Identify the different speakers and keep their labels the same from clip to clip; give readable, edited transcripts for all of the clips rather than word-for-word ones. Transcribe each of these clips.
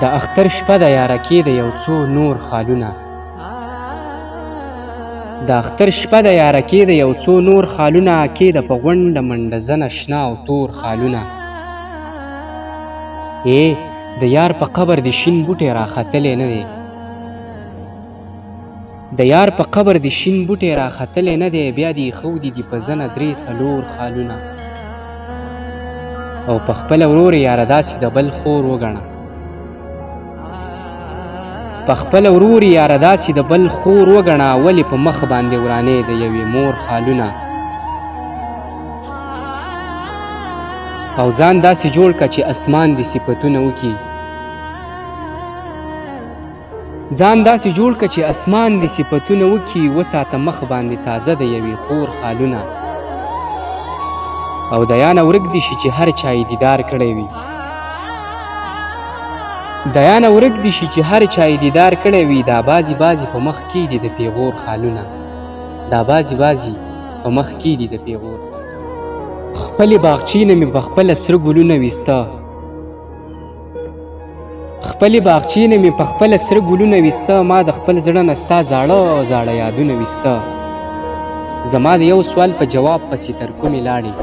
Speaker 1: د اختر شپه د یارکې د یو څو نور خالونه د اختر شپه د یارکې د یو څو نور خالونه کې د په غونډه منډه زنه شنه او تور خالونه د یار په قبر د شین بوټی راختلی نه دی د یار په قبر د شین بوټی راختلی نه دی بیا دې ایښودي دي په زنه درې څلور خالونه او په خپله ورور یاره داسې د بل خور وګڼه په خپله ورور یاره داسې د بل خور وګڼه ولې په مخ باندې ورانې د یوې مور خالونه او ځان داسې جوړ که چې اسمان دې صفتونه وکړي ځان داسې جوړ که چې اسمان دې صفتونه وکړي وساته مخ باندې تازه د یوې خور خالونه او د یانه ورک دي شي چې هر چا یې دیدار کړی وي د یانه ورک دي شي چې هر چا یې دیدار کړی وي دا بازي بازي په مخ کې دي د پیغور خالونه دا بازي بازي په مخ کې دي د پیغور خپلې باغچې نه مې په خپله سره ګلونه ویسته خپلې باغچې نه مې په خپله سره ګلونه ویسته ما د خپل زړه نه ستا زاړه زاړه یادونه ویسته زما د یو سوال په جواب پسې تر کومې لاړې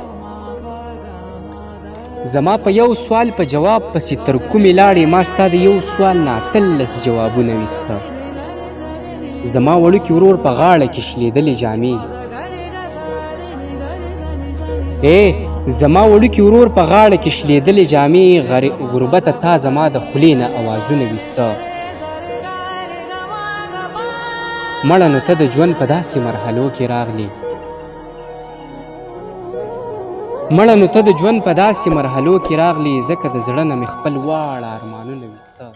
Speaker 1: زما په یو سوال په جواب پسې تر کومې لاړې ما ستا د یو سوال نه 18 جوابونه ویسته زما وړوکي ورور په غاړه کې شلېدلې جامې زما وړوکي ورور په غاړه کې شلېدلې جامې غربته تا زما د خولې نه اوازونه ویسته مړه نو ته د ژوند په داسې مرحلو کې راغلې مړه نو ته د ژوند په داسې مرحلو کې راغلې ځکه د زړه نه مې خپل واړه ارمانونه ویسته